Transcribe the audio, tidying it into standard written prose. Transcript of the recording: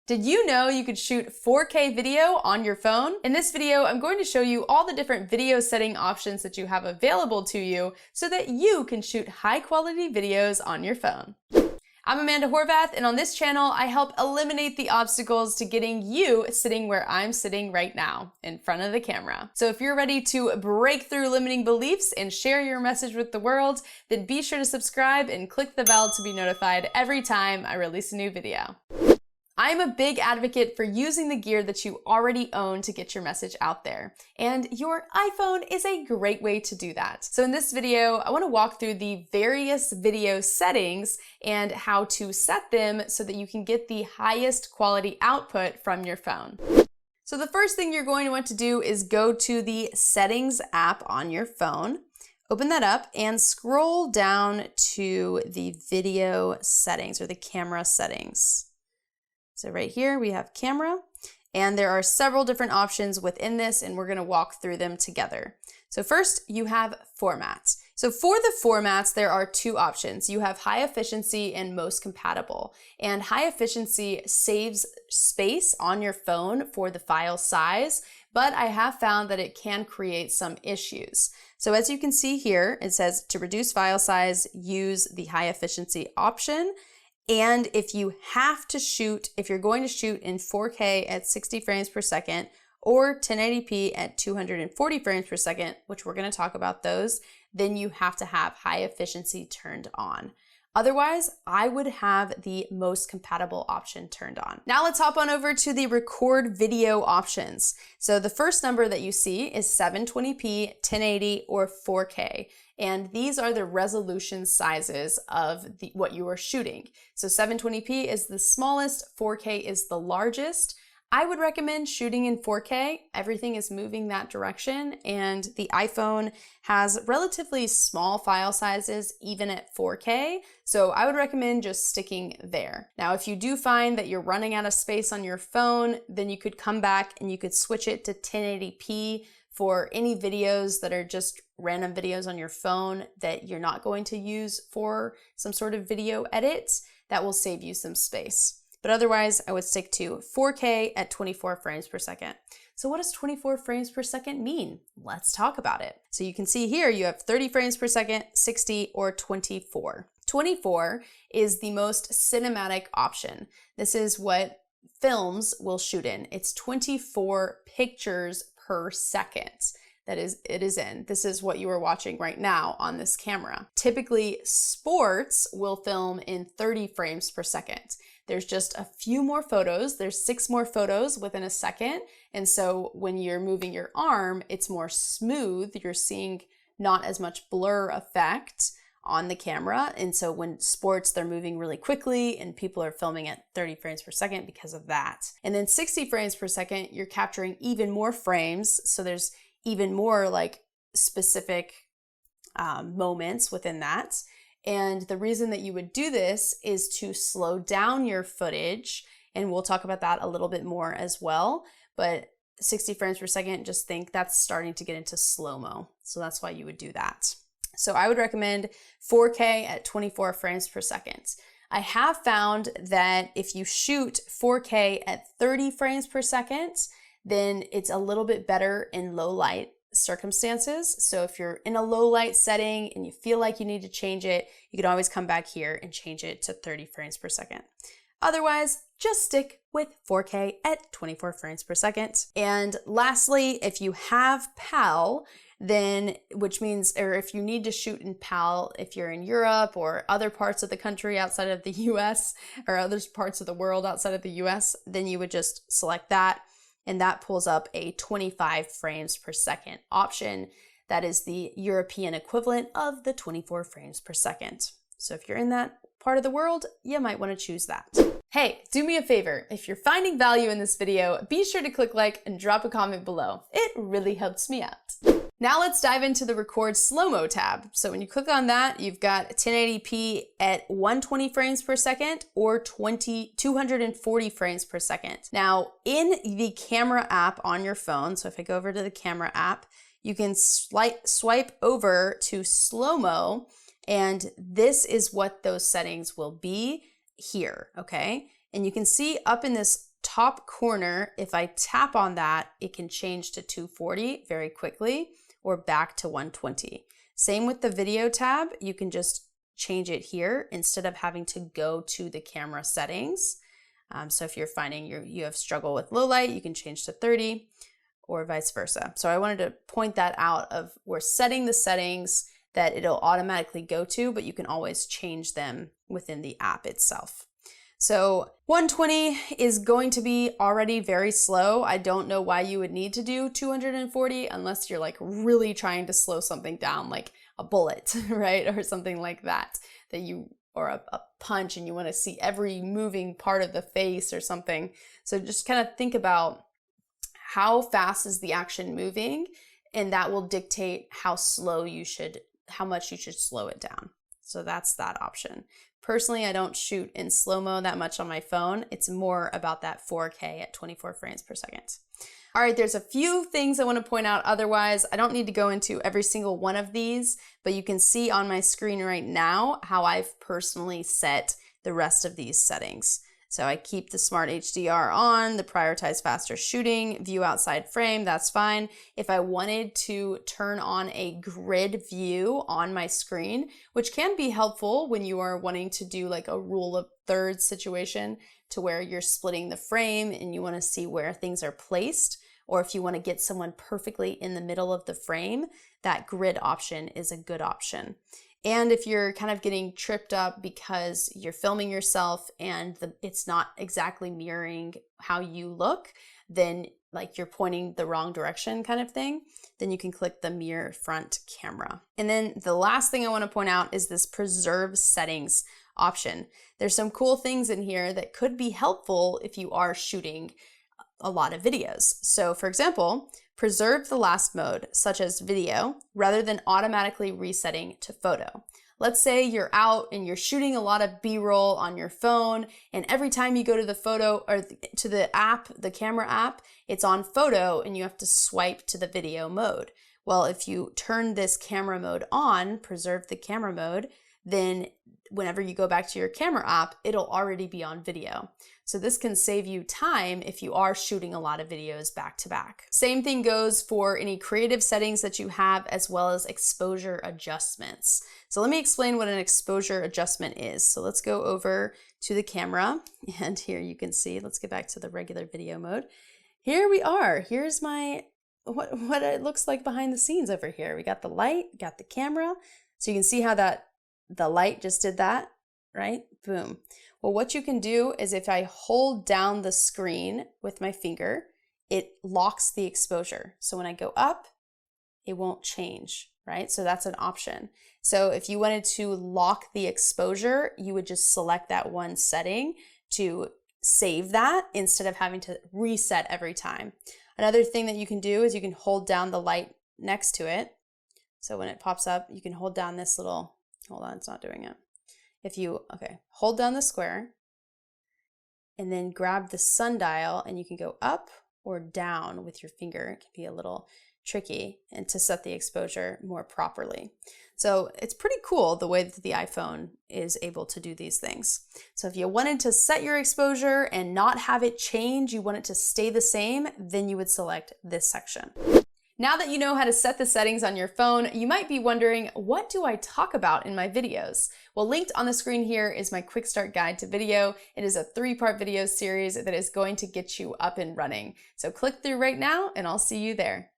Did you know you could shoot 4K video on your phone? In this video, I'm going to show you all the different video setting options that you have available to you so that you can shoot high quality videos on your phone. I'm Amanda Horvath, and on this channel, I help eliminate the obstacles to getting you sitting where I'm sitting right now, in front of the camera. So if you're ready to break through limiting beliefs and share your message with the world, then be sure to subscribe and click the bell to be notified every time I release a new video. I'm a big advocate for using the gear that you already own to get your message out there, and your iPhone is a great way to do that. So in this video, I want to walk through the various video settings and how to set them so that you can get the highest quality output from your phone. So the first thing you're going to want to do is go to the Settings app on your phone. Open that up and scroll down to the video settings or the camera settings. So right here we have camera, and there are several different options within this, and we're going to walk through them together. So first you have formats. So for the formats, there are two options. You have high efficiency and most compatible. And high efficiency saves space on your phone for the file size, but I have found that it can create some issues. So as you can see here, it says to reduce file size, use the high efficiency option. And if you have to shoot, if you're going to shoot in 4K at 60 frames per second or 1080p at 240 frames per second, which we're going to talk about those, then you have to have high efficiency turned on. Otherwise, I would have the most compatible option turned on. Now let's hop on over to the record video options. So the first number that you see is 720p, 1080, or 4K. And these are the resolution sizes of what you are shooting. So 720p is the smallest, 4K is the largest. I would recommend shooting in 4K. Everything is moving that direction, and the iPhone has relatively small file sizes even at 4K, so I would recommend just sticking there. Now, if you do find that you're running out of space on your phone, then you could come back and you could switch it to 1080p for any videos that are just random videos on your phone that you're not going to use for some sort of video edit. That will save you some space. But otherwise, I would stick to 4K at 24 frames per second. So what does 24 frames per second mean? Let's talk about it. So you can see here you have 30 frames per second, 60, or 24. 24 is the most cinematic option. This is what films will shoot in. It's 24 pictures per second. It is in. This is what you are watching right now on this camera. Typically, sports will film in 30 frames per second. There's just a few more photos. There's 6 more photos within a second. And so when you're moving your arm, it's more smooth. You're seeing not as much blur effect on the camera. And so when sports, they're moving really quickly and people are filming at 30 frames per second because of that. And then 60 frames per second, you're capturing even more frames. So there's even more like specific moments within that. And the reason that you would do this is to slow down your footage. And we'll talk about that a little bit more as well. But 60 frames per second, just think that's starting to get into slow-mo. So that's why you would do that. So I would recommend 4K at 24 frames per second. I have found that if you shoot 4K at 30 frames per second, then it's a little bit better in low light circumstances. So if you're in a low light setting and you feel like you need to change it, you can always come back here and change it to 30 frames per second. Otherwise, just stick with 4K at 24 frames per second. And lastly, if you have PAL, then, which means, or if you need to shoot in PAL, if you're in Europe or other parts of the country outside of the US or other parts of the world outside of the US, then you would just select that. And that pulls up a 25 frames per second option. That is the European equivalent of the 24 frames per second. So if you're in that part of the world, you might want to choose that. Hey, do me a favor. If you're finding value in this video, be sure to click like and drop a comment below. It really helps me out. Now let's dive into the record slow-mo tab. So when you click on that, you've got 1080p at 120 frames per second or 240 frames per second. Now in the camera app on your phone, so if I go over to the camera app, you can swipe over to slow-mo, and this is what those settings will be here, okay? And you can see up in this top corner, if I tap on that, it can change to 240 very quickly or back to 120. Same with the video tab, you can just change it here instead of having to go to the camera settings. So if you're finding you have struggle with low light, you can change to 30 or vice versa. So I wanted to point that out of we're setting the settings that it'll automatically go to, but you can always change them within the app itself. So 120 is going to be already very slow. I don't know why you would need to do 240 unless you're like really trying to slow something down, like a bullet, right? Or something like that, or a punch and you want to see every moving part of the face or something. So just kind of think about how fast is the action moving, and that will dictate how much you should slow it down. So that's that option. Personally, I don't shoot in slow-mo that much on my phone. It's more about that 4K at 24 frames per second. All right, there's a few things I want to point out. Otherwise, I don't need to go into every single one of these, but you can see on my screen right now how I've personally set the rest of these settings. So I keep the Smart HDR on, the prioritize faster shooting, view outside frame, that's fine. If I wanted to turn on a grid view on my screen, which can be helpful when you are wanting to do like a rule of thirds situation to where you're splitting the frame and you want to see where things are placed, or if you want to get someone perfectly in the middle of the frame, that grid option is a good option. And if you're kind of getting tripped up because you're filming yourself and it's not exactly mirroring how you look, then like you're pointing the wrong direction kind of thing, then you can click the mirror front camera. And then the last thing I want to point out is this preserve settings option. There's some cool things in here that could be helpful if you are shooting a lot of videos. So for example, preserve the last mode, such as video, rather than automatically resetting to photo. Let's say you're out and you're shooting a lot of B-roll on your phone, and every time you go to the photo or to the app, the camera app, it's on photo and you have to swipe to the video mode. Well, if you turn this camera mode on, preserve the camera mode, then whenever you go back to your camera app, it'll already be on video. So this can save you time if you are shooting a lot of videos back to back. Same thing goes for any creative settings that you have, as well as exposure adjustments. So let me explain what an exposure adjustment is. So let's go over to the camera, and here you can see, let's get back to the regular video mode. Here we are. Here's my what it looks like behind the scenes over here. We got the light, got the camera. So you can see how the light just did that, right? Boom. Well, what you can do is if I hold down the screen with my finger, it locks the exposure. So when I go up, it won't change, right? So that's an option. So if you wanted to lock the exposure, you would just select that one setting to save that instead of having to reset every time. Another thing that you can do is you can hold down the light next to it. So when it pops up, you can hold down this little, hold on, it's not doing it. Hold down the square and then grab the sundial, and you can go up or down with your finger. It can be a little tricky and to set the exposure more properly. So it's pretty cool the way that the iPhone is able to do these things. So if you wanted to set your exposure and not have it change, you want it to stay the same, then you would select this section. Now that you know how to set the settings on your phone, you might be wondering, what do I talk about in my videos? Well, linked on the screen here is my quick start guide to video. It is a 3-part video series that is going to get you up and running. So click through right now and I'll see you there.